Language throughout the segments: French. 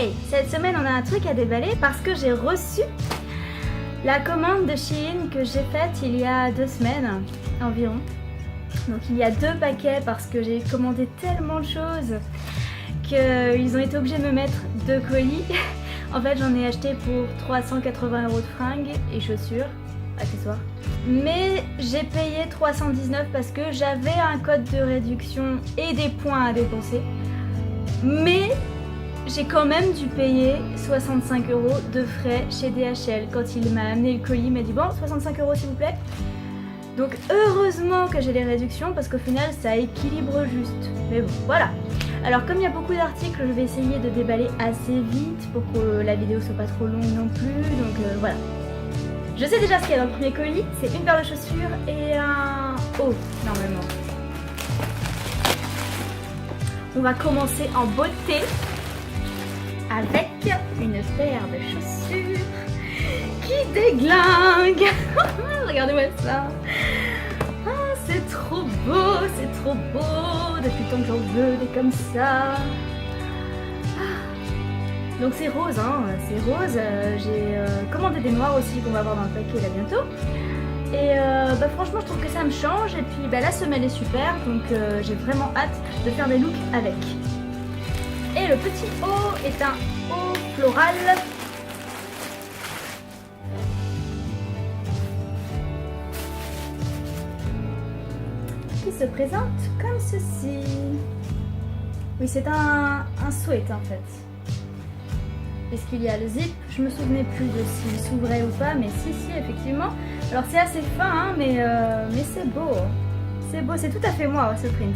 Ouais, cette semaine on a un truc à déballer parce que j'ai reçu la commande de Shein que j'ai faite il y a 2 semaines environ. Donc il y a 2 paquets parce que j'ai commandé tellement de choses qu'ils ont été obligés de me mettre 2 colis. En fait j'en ai acheté pour 380 € de fringues et chaussures, accessoires. Mais j'ai payé 319 parce que j'avais un code de réduction et des points à dépenser. Mais j'ai quand même dû payer 65 € de frais chez DHL. Quand il m'a amené le colis, il m'a dit bon 65 € s'il vous plaît. Donc heureusement que j'ai les réductions parce qu'au final ça équilibre juste. Mais bon voilà. Alors comme il y a beaucoup d'articles, je vais essayer de déballer assez vite pour que la vidéo soit pas trop longue non plus. Donc voilà. Je sais déjà ce qu'il y a dans le premier colis. C'est une paire de chaussures et un haut normalement. On va commencer en beauté avec une paire de chaussures qui déglingue. Regardez-moi ça. Ah, c'est trop beau, c'est trop beau. Depuis le temps que j'en veux des comme ça. Ah. Donc c'est rose, hein, c'est rose. J'ai commandé des noirs aussi qu'on va avoir dans le paquet là bientôt. Et bah, franchement je trouve que ça me change et puis bah, la semelle est super donc j'ai vraiment hâte de faire des looks avec. Et le petit haut est un haut floral. Qui se présente comme ceci. Oui c'est un sweat en fait. Puisqu'il y a le zip, je me souvenais plus de s'il s'ouvrait ou pas, mais si effectivement. Alors c'est assez fin hein, mais c'est beau. C'est beau, c'est tout à fait moi ce print.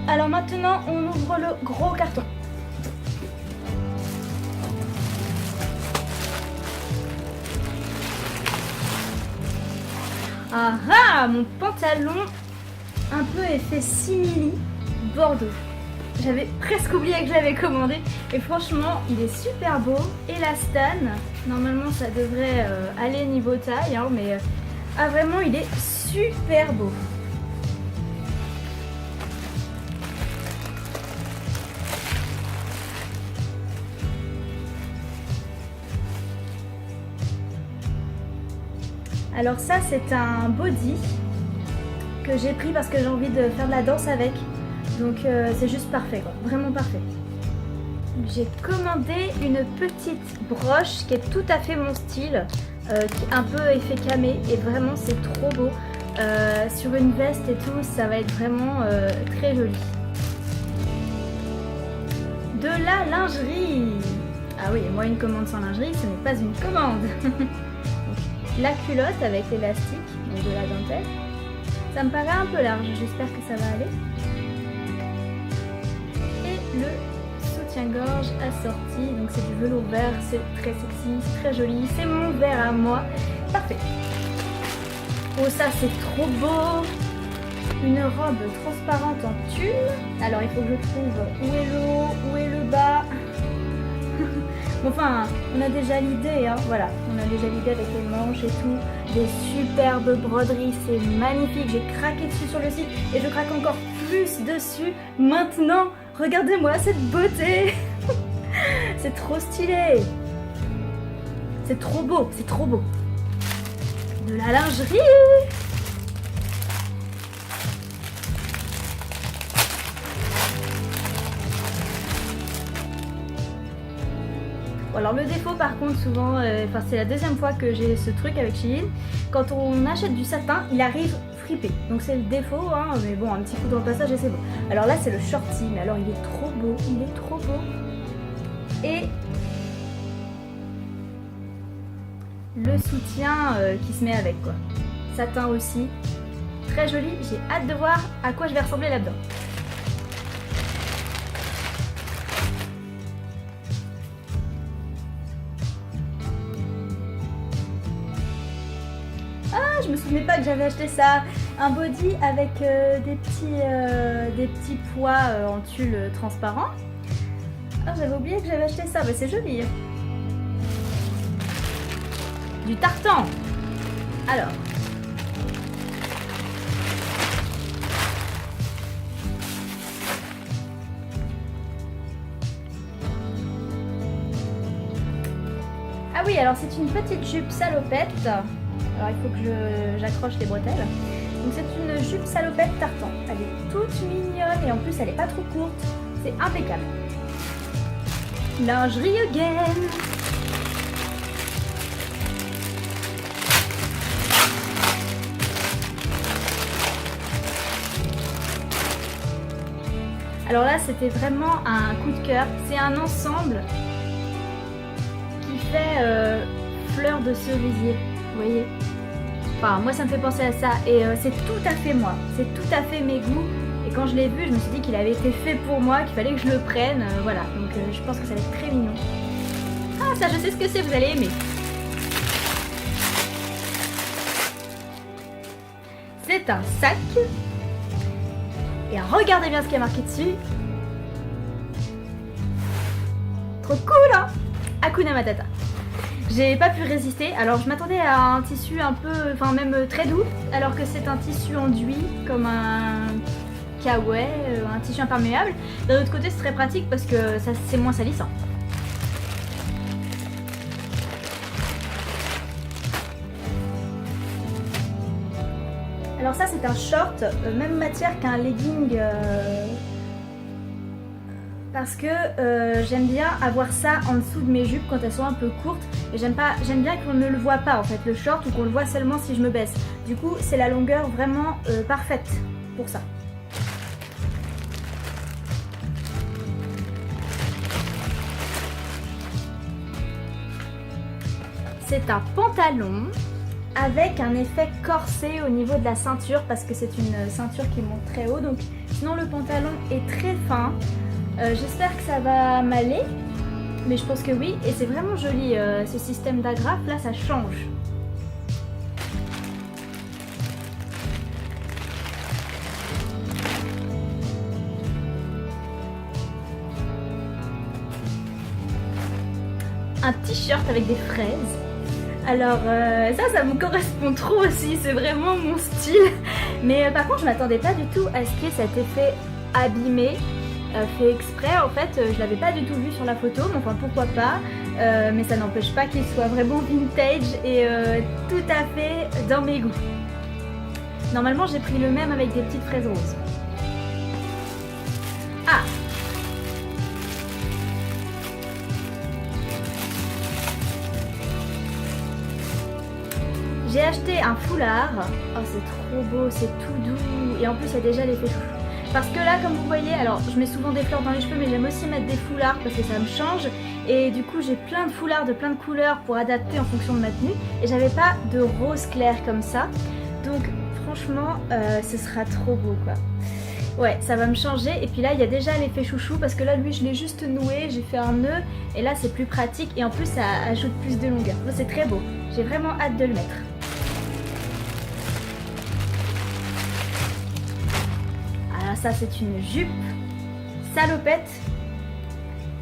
Alors maintenant on ouvre le gros carton. Ah ah, mon pantalon un peu effet simili bordeaux. J'avais presque oublié que je l'avais commandé et franchement il est super beau. Élastane, normalement ça devrait aller niveau taille hein, mais ah vraiment il est super beau. Alors ça c'est un body que j'ai pris parce que j'ai envie de faire de la danse avec. Donc c'est juste parfait quoi, vraiment parfait. J'ai commandé une petite broche qui est tout à fait mon style, qui est un peu effet camé et vraiment c'est trop beau. Sur une veste et tout, ça va être vraiment très joli. De la lingerie. Ah oui, moi une commande sans lingerie, ce n'est pas une commande. La culotte avec l'élastique, donc de la dentelle. Ça me paraît un peu large, j'espère que ça va aller. Le soutien-gorge assorti, donc c'est du velours vert, c'est très sexy, c'est très joli, c'est mon vert à moi, parfait. Oh ça c'est trop beau. Une robe transparente en tulle. Alors il faut que je trouve où est le haut, où est le bas. Bon, enfin on a déjà l'idée hein, voilà, on a déjà l'idée avec les manches et tout, des superbes broderies, c'est magnifique, j'ai craqué dessus sur le site et je craque encore plus dessus maintenant. Regardez-moi cette beauté. C'est trop stylé. C'est trop beau, c'est trop beau. De la lingerie. Bon, alors le défaut par contre souvent, c'est la deuxième fois que j'ai ce truc avec Shein. Quand on achète du satin, il arrive fripé. Donc c'est le défaut, hein, mais bon, un petit coup dans le passage et c'est bon. Alors là c'est le shorty, mais alors il est trop beau, il est trop beau. Et le soutien qui se met avec quoi. Satin aussi, très joli, j'ai hâte de voir à quoi je vais ressembler là-dedans. Ah, je me souvenais pas que j'avais acheté ça. Un body avec des petits pois en tulle transparent. Ah, j'avais oublié que j'avais acheté ça, mais c'est joli. Du tartan. Alors. Ah oui, alors c'est une petite jupe salopette. Alors il faut que j'accroche les bretelles. Donc c'est une jupe salopette tartan. Elle est toute mignonne et en plus elle est pas trop courte. C'est impeccable. Lingerie again. Alors là c'était vraiment un coup de cœur. C'est un ensemble qui fait fleur de cerisier. Vous voyez? Enfin, moi ça me fait penser à ça et c'est tout à fait moi, c'est tout à fait mes goûts et quand je l'ai vu je me suis dit qu'il avait été fait pour moi, qu'il fallait que je le prenne, voilà, donc je pense que ça va être très mignon. Ah ça je sais ce que c'est, vous allez aimer. C'est un sac et regardez bien ce qui est marqué dessus. Trop cool hein. Hakuna Matata. J'ai pas pu résister, alors je m'attendais à un tissu un peu, enfin même très doux, alors que c'est un tissu enduit comme un kawaii, un tissu imperméable. D'un autre côté c'est très pratique parce que c'est moins salissant. Alors ça c'est un short, même matière qu'un legging. Parce que j'aime bien avoir ça en dessous de mes jupes quand elles sont un peu courtes et j'aime bien qu'on ne le voit pas en fait le short ou qu'on le voit seulement si je me baisse. Du coup c'est la longueur vraiment parfaite pour ça. C'est un pantalon avec un effet corsé au niveau de la ceinture parce que c'est une ceinture qui monte très haut, donc sinon le pantalon est très fin. J'espère que ça va m'aller, mais je pense que oui, et c'est vraiment joli ce système d'agrafe, là ça change. Un t-shirt avec des fraises. Alors ça me correspond trop aussi, c'est vraiment mon style. Mais par contre je m'attendais pas du tout à ce qu'il y ait cet effet abîmé. Fait exprès en fait, je l'avais pas du tout vu sur la photo, mais enfin pourquoi pas, mais ça n'empêche pas qu'il soit vraiment vintage et tout à fait dans mes goûts. Normalement j'ai pris le même avec des petites fraises roses. Ah! J'ai acheté un foulard, oh c'est trop beau, c'est tout doux et en plus il y a déjà l'effet chouchou. Parce que là, comme vous voyez, alors je mets souvent des fleurs dans les cheveux, mais j'aime aussi mettre des foulards parce que ça me change. Et du coup, j'ai plein de foulards de plein de couleurs pour adapter en fonction de ma tenue. Et j'avais pas de rose clair comme ça. Donc franchement, ce sera trop beau quoi. Ouais, ça va me changer. Et puis là, il y a déjà l'effet chouchou parce que là, lui, je l'ai juste noué, j'ai fait un nœud. Et là, c'est plus pratique et en plus, ça ajoute plus de longueur. Donc, c'est très beau. J'ai vraiment hâte de le mettre. Ça c'est une jupe salopette.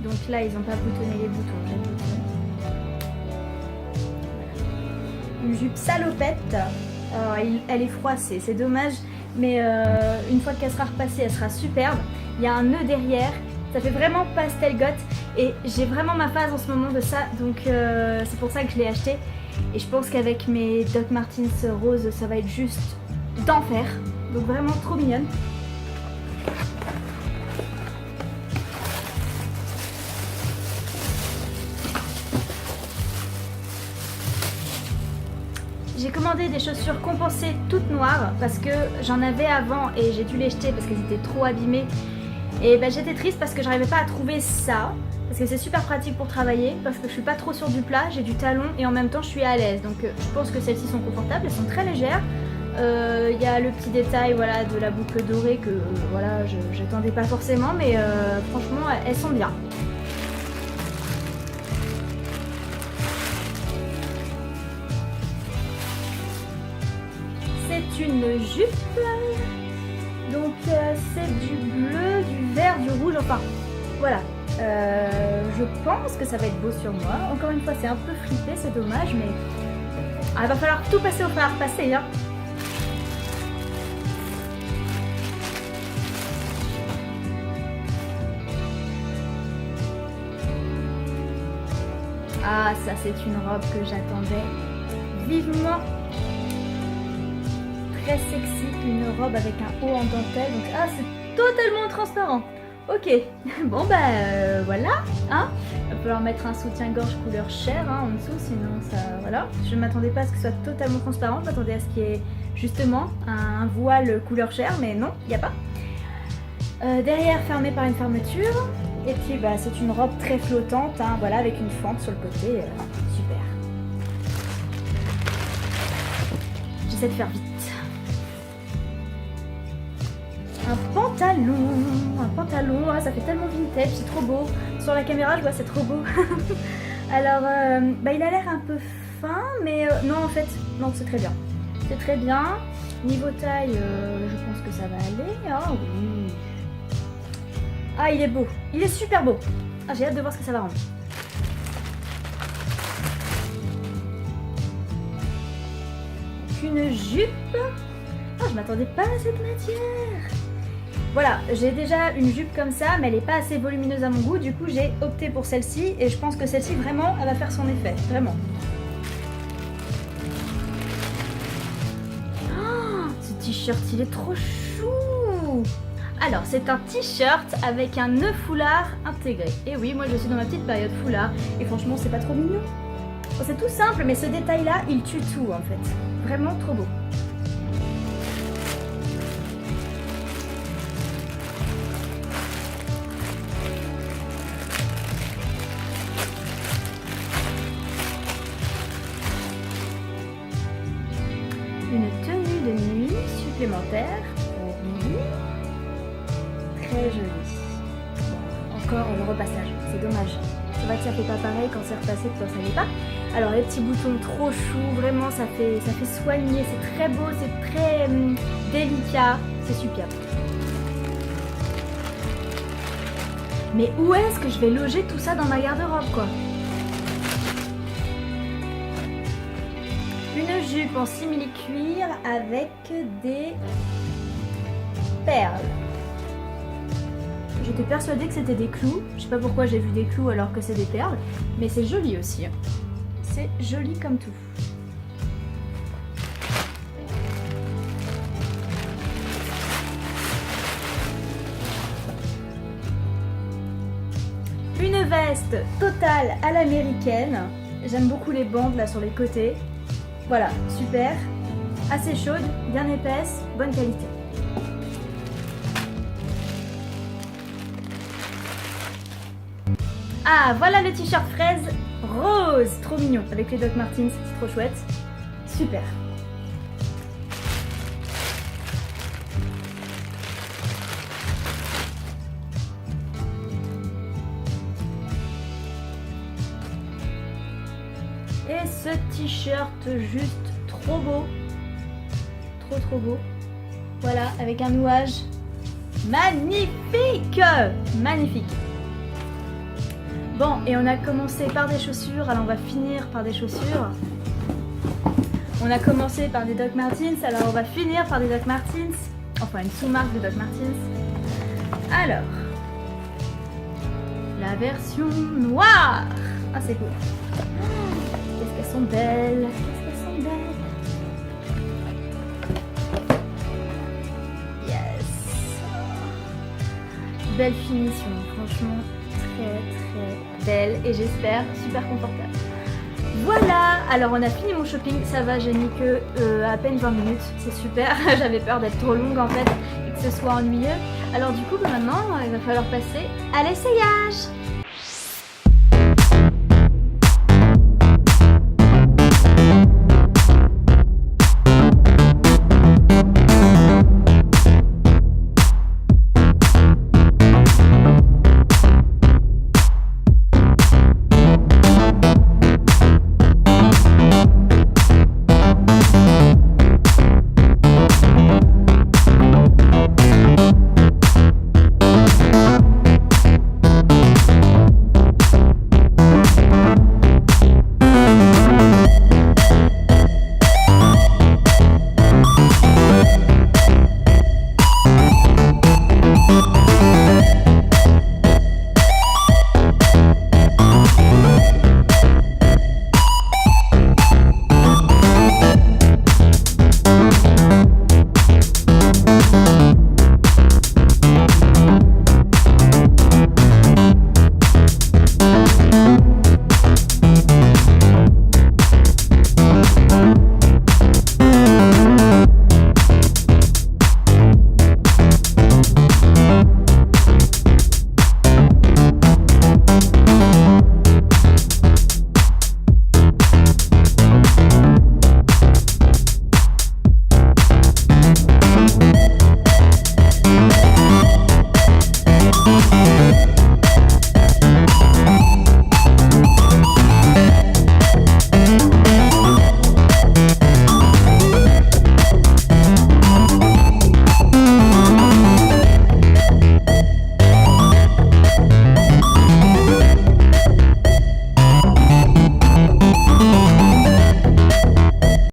Donc là ils n'ont pas boutonné les boutons, j'ai boutonné. Voilà. Une jupe salopette. Elle est froissée, c'est dommage, mais une fois qu'elle sera repassée, elle sera superbe. Il y a un nœud derrière, ça fait vraiment pastel goth et j'ai vraiment ma phase en ce moment de ça, donc c'est pour ça que je l'ai acheté. Et je pense qu'avec mes Doc Martens roses, ça va être juste d'enfer. Donc vraiment trop mignonne. J'ai commandé des chaussures compensées toutes noires parce que j'en avais avant et j'ai dû les jeter parce qu'elles étaient trop abîmées. Et ben, j'étais triste parce que j'arrivais pas à trouver ça. Parce que c'est super pratique pour travailler, parce que je suis pas trop sur du plat, j'ai du talon et en même temps je suis à l'aise. Donc je pense que celles-ci sont confortables, elles sont très légères. Il y a le petit détail voilà, de la boucle dorée que voilà, j'attendais pas forcément, mais franchement elles sont bien. C'est une jupe, donc c'est du bleu, du vert, du rouge, enfin voilà. Je pense que ça va être beau sur moi. Encore une fois c'est un peu fripé, c'est dommage, mais il va falloir tout passer au fer à repasser hein. Ah, ça c'est une robe que j'attendais vivement. Très sexy, une robe avec un haut en dentelle. Donc, ah, c'est totalement transparent. Ok, bon bah voilà, hein. Il va falloir mettre un soutien-gorge couleur chair en dessous, sinon ça, voilà. Je ne m'attendais pas à ce que ce soit totalement transparent, je m'attendais à ce qu'il y ait justement un voile couleur chair, mais non, il n'y a pas. Derrière, fermé par une fermeture, et puis bah c'est une robe très flottante, voilà, avec une fente sur le côté, super. J'essaie de faire vite. Un pantalon, ah, ça fait tellement vintage, c'est trop beau. Sur la caméra, je vois c'est trop beau. Alors, bah, il a l'air un peu fin, mais non, en fait, non, c'est très bien. C'est très bien. Niveau taille, je pense que ça va aller. Ah oui. Ah, il est beau. Il est super beau. Ah, j'ai hâte de voir ce que ça va rendre. Une jupe. Ah, je m'attendais pas à cette matière. Voilà, j'ai déjà une jupe comme ça, mais elle n'est pas assez volumineuse à mon goût. Du coup, j'ai opté pour celle-ci. Et je pense que celle-ci, vraiment, elle va faire son effet. Vraiment. Oh, ce t-shirt, il est trop chou. Alors, c'est un t-shirt avec un nœud foulard intégré. Et oui, moi, je suis dans ma petite période foulard. Et franchement, c'est pas trop mignon. Bon, c'est tout simple, mais ce détail-là, il tue tout, en fait. Vraiment trop beau. Une tenue de nuit supplémentaire. Oui. Très jolie. Bon, encore le repassage, c'est dommage. C'est vrai que ça fait pas pareil quand c'est repassé que quand ça l'est pas. Alors les petits boutons trop choux, vraiment ça fait soigner, c'est très beau, c'est très délicat, c'est superbe. Mais où est-ce que je vais loger tout ça dans ma garde-robe quoi? Une jupe en simili-cuir avec des perles. J'étais persuadée que c'était des clous. Je sais pas pourquoi j'ai vu des clous alors que c'est des perles. Mais c'est joli aussi. C'est joli comme tout. Une veste totale à l'américaine. J'aime beaucoup les bandes là sur les côtés. Voilà, super. Assez chaude, bien épaisse, bonne qualité. Ah, voilà le t-shirt fraise rose, trop mignon, avec les Doc Martens, c'est trop chouette. Super. Et ce t-shirt juste trop beau. Trop beau. Voilà, avec un nouage magnifique. Magnifique. Bon, et on a commencé par des chaussures, alors on va finir par des chaussures. On a commencé par des Doc Martens, alors on va finir par des Doc Martens. Enfin, une sous-marque de Doc Martens. Alors, la version noire. Ah, c'est cool. Qu'est-ce qu'elles sont belles. Qu'est-ce qu'elles sont belles. Yes. Belle finition, franchement. Très belle et j'espère super confortable. Voilà, alors on a fini mon shopping, ça va, j'ai mis que à peine 20 minutes, c'est super. J'avais peur d'être trop longue en fait et que ce soit ennuyeux. Alors du coup maintenant il va falloir passer à l'essayage.